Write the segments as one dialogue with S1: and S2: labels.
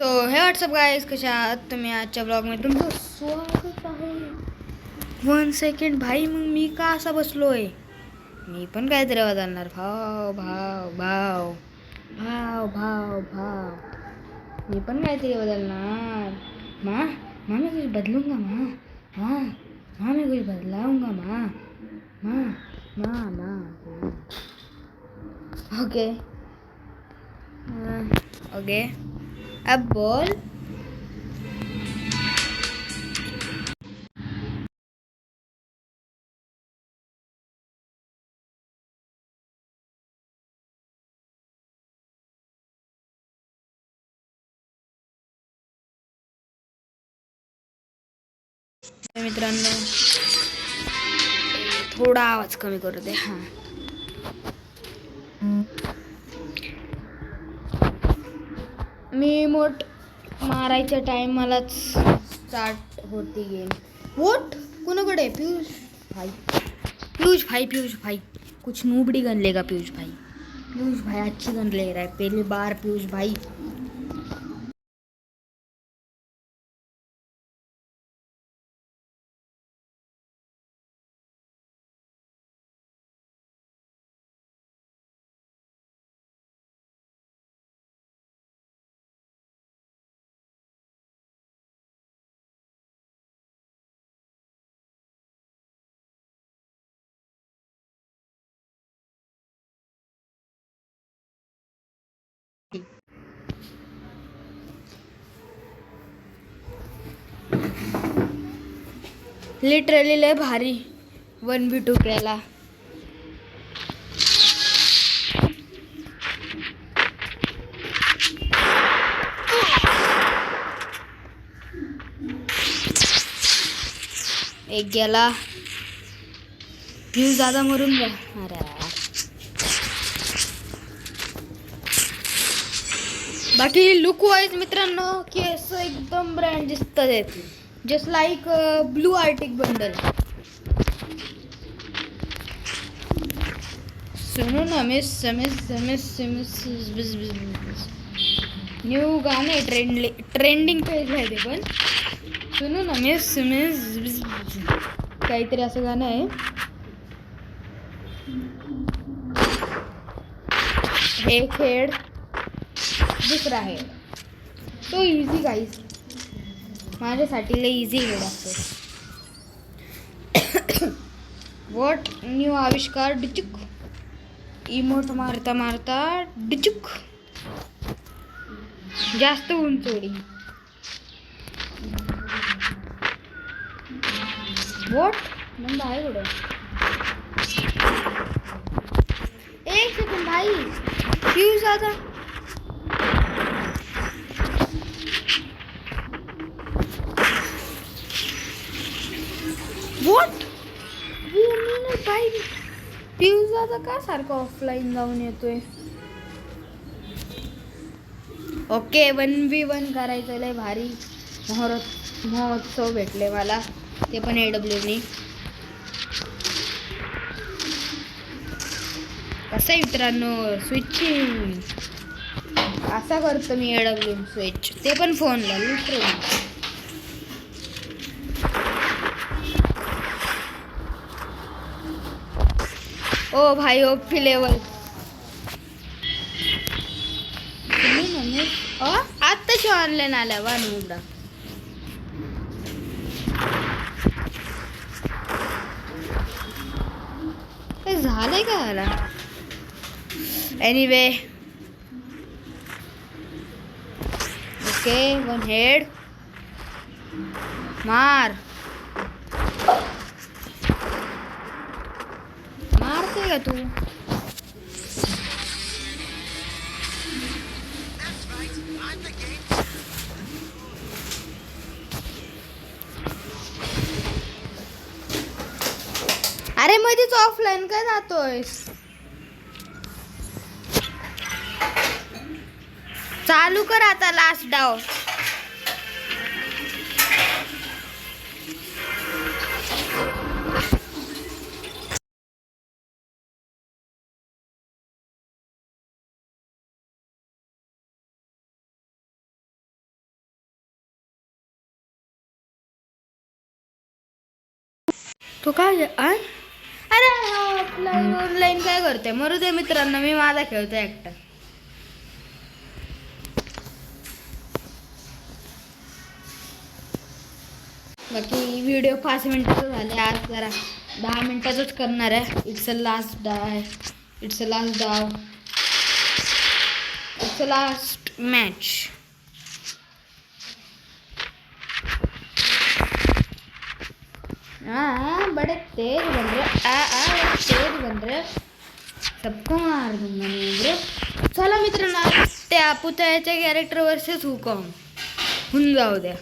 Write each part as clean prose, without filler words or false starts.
S1: तो हे WhatsApp guys, कशा आहात तुम्ही? आजच्या ब्लॉगमध्ये तुमचं स्वागत आहे. 1 सेकंड भाई, मग मी का असा बसलोय? मी पण काहीतरी बदलणार. भाव भाव भाव भाव भाव भाव मी पण काहीतरी बदलणार. माँ माँ मैं कुछ बदलूंगा. माँ माँ माँ मैं कुछ बदलाऊंगा. माँ माँ माँ माँ ओके ओके, अब बोल. मित्रांनो, थोडा आवाज कमी करू दे. हां, मी मोठ मारायच्या टायमालाच स्टार्ट होती गेम. वोट कोणाकडे? पीयूष भाई, पीयूष भाई, पीयूष भाई कुछ नूबड़ी गन लेगा. पीयूष भाई अच्छी गन ले रहा है. पहली बार पीयूष भाई. लिटरली लय भारी 1v2 केला. एक गेला. व्ह्यू ज्यादा मरून जा. अरे बाकी लुक वाईज मित्रांनो, केस एकदम ब्रँड दिसत आहेत. Just like blue Arctic bundle. सुनो ना मिस न्यू गाणे ट्रेंडिंग पेज आहे ते. पण सुनो ना मिस काहीतरी असं गाणं आहे. हे खेळ दुसरा आहे तो इझी गाईज. माझ्यासाठी लय इझी खेळ असतो. वॉट न्यू आविष्कार डिचुक. इमोट मारता मारता डिचुक. जास्त उंच उडी. वॉट नंबर आहे कुठे? एक सेकंड भाई, फ्यूज आता. वॉट भाई, फ्यूज आता का सारखं ऑफलाईन जाऊन येतोय? ओके, 1v1 करायचं. लय भारी महोत्सव भेटले मला, ते पण AWनी. कसं आहे मित्रांनो, स्विचिंग असा करतो मी. AW स्विच, ते पण फोनला. लिटरली ओ भाई, ओपी लेवल. आत्ताशी ऑनलाईन आल्या वा नुबडा. काय झालंय का याला? एनिवे ओके, 1 हेड मार. मारते का तू? अरे मध्येच ऑफलाईन काय जातोय? चालू कर आता लास्ट डाव. तो काय अरे ऑनलाईन काय करते मरू दे मित्रांनो, मी माझा खेळतोय एकटा. बाकी व्हिडिओ 5 मिनिटाचा झाले, आज जरा 10 मिनिटाचाच करणार आहे. It's a last match. बड़े तेज बन रहे सबको मार दूंगा मैं ब्रो. चला मित्रांनो, त्या पुतळ्याच्या कॅरेक्टर वर्सेस हुकॉम होऊन जाऊ द्या.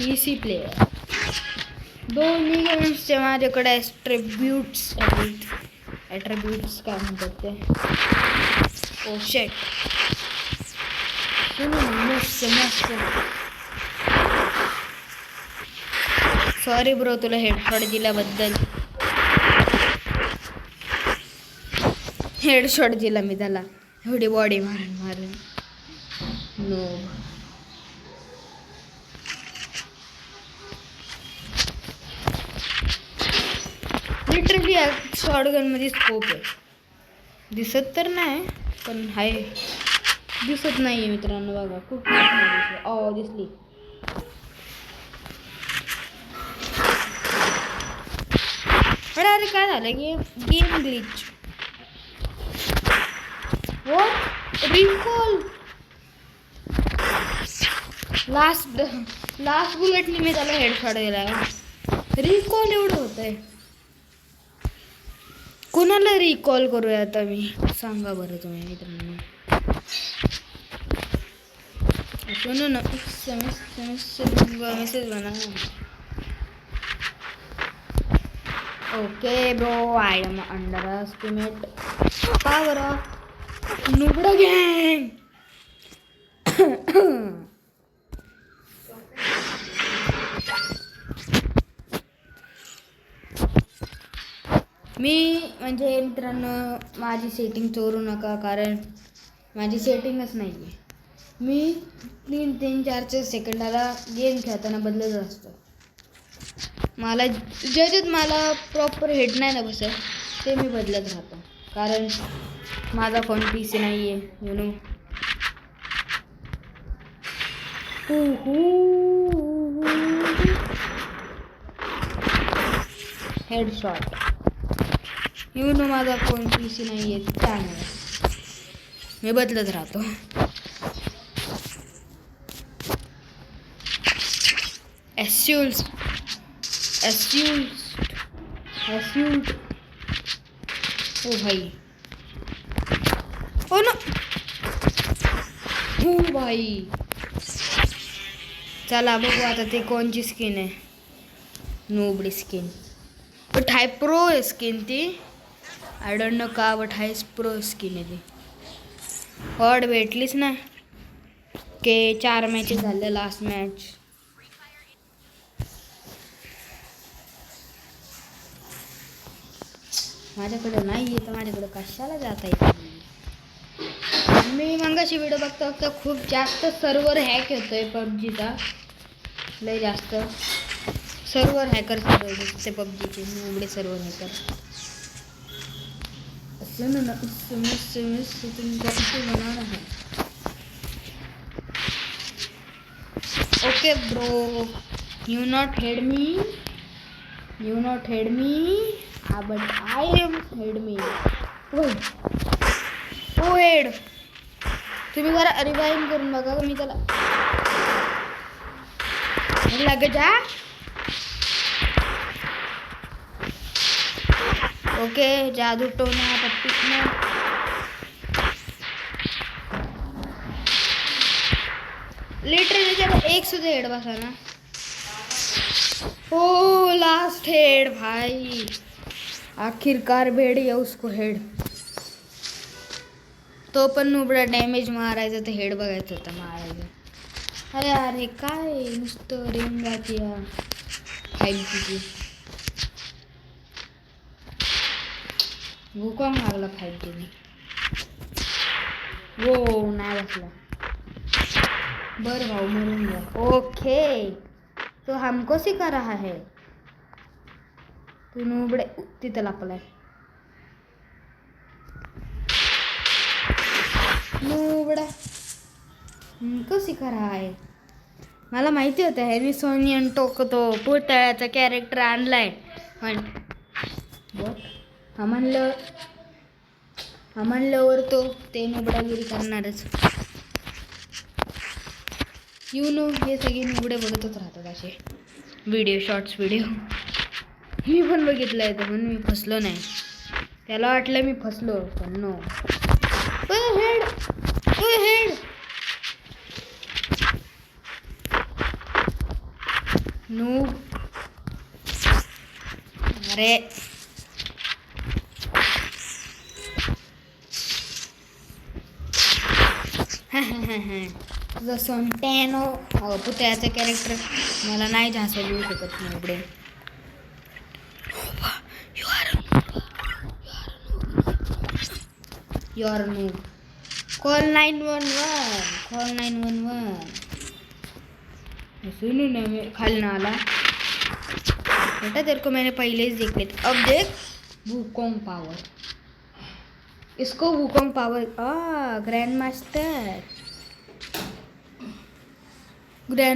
S1: इसी प्लेयर दोन्ही गेम्सचे माझ्याकडे ॲट्रिब्यूट्स काय म्हणतात ते. ओ शेट, मस्त. सॉरी ब्रो तुला हेडशॉट दिला मी त्याला, एवढी बॉडी मारून. नो लिटरली शॉटगन मध्ये स्कोप आहे. दिसत तर नाही पण आहे, दिसत नाहीये मित्रांनो. बघा खूप दिसली. अरे काय झालं गेम ग्लिच. रिकॉल लास्ट बुलेटनी मी त्याला हेडशॉट दिला. रिकॉल एवढं होतंय. कोणाला रिकॉल करूया आता मी, सांगा बरं तुम्ही मित्रांनो. सुनो ना, मेसेज बना. Okay bro, I am underestimate power of नुबडा गँग. मी म्हणजे मित्रांनो माझी सेटिंग चोरू नका, कारण माझी सेटिंगच नाही आहे. मी 3-4 सेकंदाला गेम खेळताना बदलत असतो. मला ज्याच्यात मला प्रॉपर हेड नाही ना बसत ते मी बदलत राहतो, कारण माझा फोन PC नाही आहे. You know. Headshot. You know माझा फोन PC नाही आहे, त्यामुळे मी बदलत राहतो. एस्यूल्ड. ओ भाई, ओ नो, ओ भाई. चला बघू आता ते कोणची स्किन आहे. Nobody skin, but high pro skin ती. आय डोंट नो का, बट हाय प्रो स्किन आहे ती. हॉट भेटलीच ना के 4 मॅचेस झाले. लास्ट मॅच माझ्याकडे नाही आहे, तर माझ्याकडे कशाला जाता येत. मी मगाशी व्हिडिओ बघता खूप जास्त सर्व्हर हॅक होतोय पबजीचा. लय जास्त सर्व्हर हॅकर ते पबजीचे एवढे server hacker. Okay bro, you not head me, but I am head me. Oh head, तुम्ही जरा रिवाइंड करून बघा. मी त्याला लग जा. ओके, जादू टोना पट्टी में लिटरली जब एक सुधा हेड बसा ना. ओ लास्ट हेड भाई, आखिरकार भेड़ या उसको हेड. तो पण नुबडा डॅमेज मारायचा, तर हेड बघायचं होतं मारायचं. अरे अरे काय नुसतं रेंज जाती 5G. भूका मारला 5G. वो नाही बसला. बर भाऊ मरून गया. ओके तो हमको सिखा रहा है. तू नुबडे तिथं लापलाय. नुबडा हमको सिखा रहा है. मला माहिती होतं हॅरिसोनियन टोक तो पुतळ्याचा कॅरेक्टर आणलाय पण हा म्हणल्यावर तो ते नुबडागिरी करणारच. हे सगळे नुबडे बघतच राहतात असे व्हिडिओ शॉर्ट्स व्हिडिओ. मी पण बघितलं आहे म्हणून मी फसलो नाही. त्याला वाटलं मी फसलो पण नो. हेड नू अरे तुझं सोनटॅनो पुतळ्याचं कॅरेक्टर मला नाही जास्त येऊ शकत नाही एवढे. Your noob. कॉल 911. सुनो ना मैं खाली ना आला बेटा तेरे को मैंने पहले ही देख लिया. अब देख वुकोंग पावर. इसको Wukong power. Grand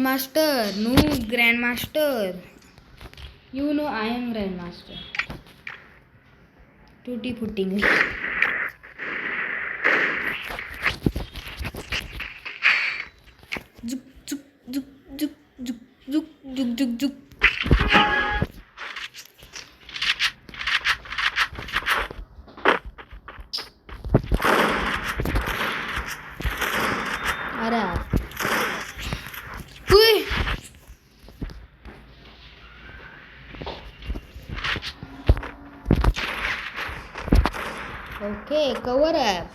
S1: master no grand master. You know I am grand master. टूटी फूटिंग. जुक जुक जुक जुक जुक जुक जुक जुक जुक. अरे ओके कवर अप.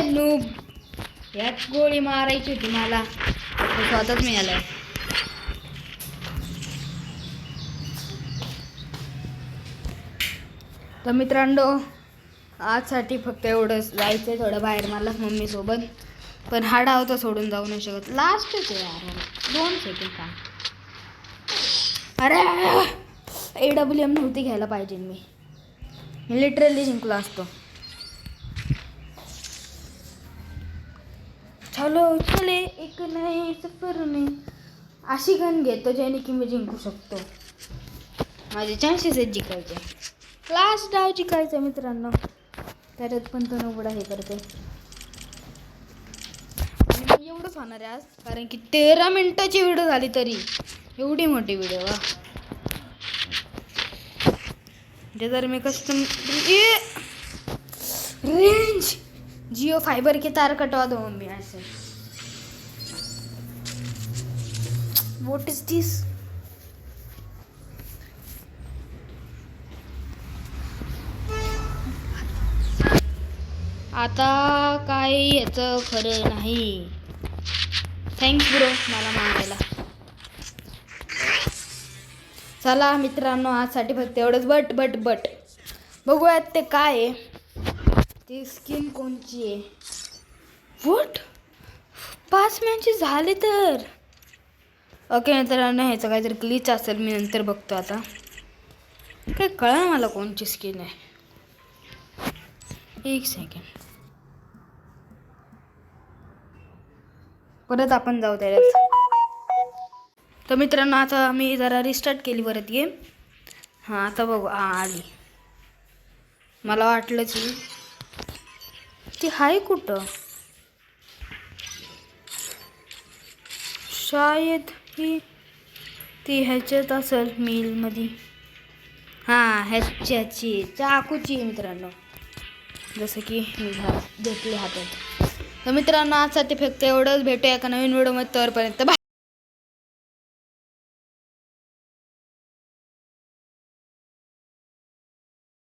S1: नूब यात गोळी मारायची होती मला स्वतःच मिळालंय. तर मित्रांनो आजसाठी फक्त एवढंच. जायचंय थोडं बाहेर मला मम्मी सोबत पण हा डाव तर सोडून जाऊ नाही शकत. लास्टच आहे यार 2 सेकंड का. अरे AWM नव्हती घ्यायला पाहिजे. मी लिटरली जिंकलो असतो. चले एक नए सफर में. अशी गन घेतो ज्याने की मी जिंकू शकतो. माझे चान्सेस आहेत जिंकायचे. लास्ट डाव जिंकायचं मित्रांनो. त्याच्यात पण तो नवडा हे करते. आणि एवढंच होणार आहे आज कारण की 13 मिनिटाची व्हिडिओ झाली तरी एवढी मोठी व्हिडिओ वा. जर मैं कस्टम रेंज जियो फाइबर के तार कटवा दो मम्मी ऐसे. व्हाट इज दिस. आता काय याचं खरं नाही. थँक्स ब्रो मला मारायला. चला मित्रांनो आजसाठी फक्त एवढंच. बट बघूयात ते काय आहे. ती स्किन कोणची आहे. व्हॉट 5 मॅचेस झाले तर. ओके मित्रांनो ह्याचं काहीतरी ग्लिच असेल. मी नंतर बघतो. आता काय कळलं मला कोणची स्किन आहे. 1 सेकंड परत आपण जाऊ त्याच्यात. तर मित्रांनो आता मी जरा रिस्टार्ट केली परत गेम. हां आता बघू. आली. मला वाटलंच ती हाय कुठं. शायद ही ती ह्याच्यात असेल मिलमध्ये. हां ह्याच्याची चाकूची मित्रांनो. जसं की मी घेतले हातात. तर मित्रांनो आजसाठी फक्त एवढंच. भेटूया एका नवीन व्हिडिओमध्ये. तोपर्यंत बाय.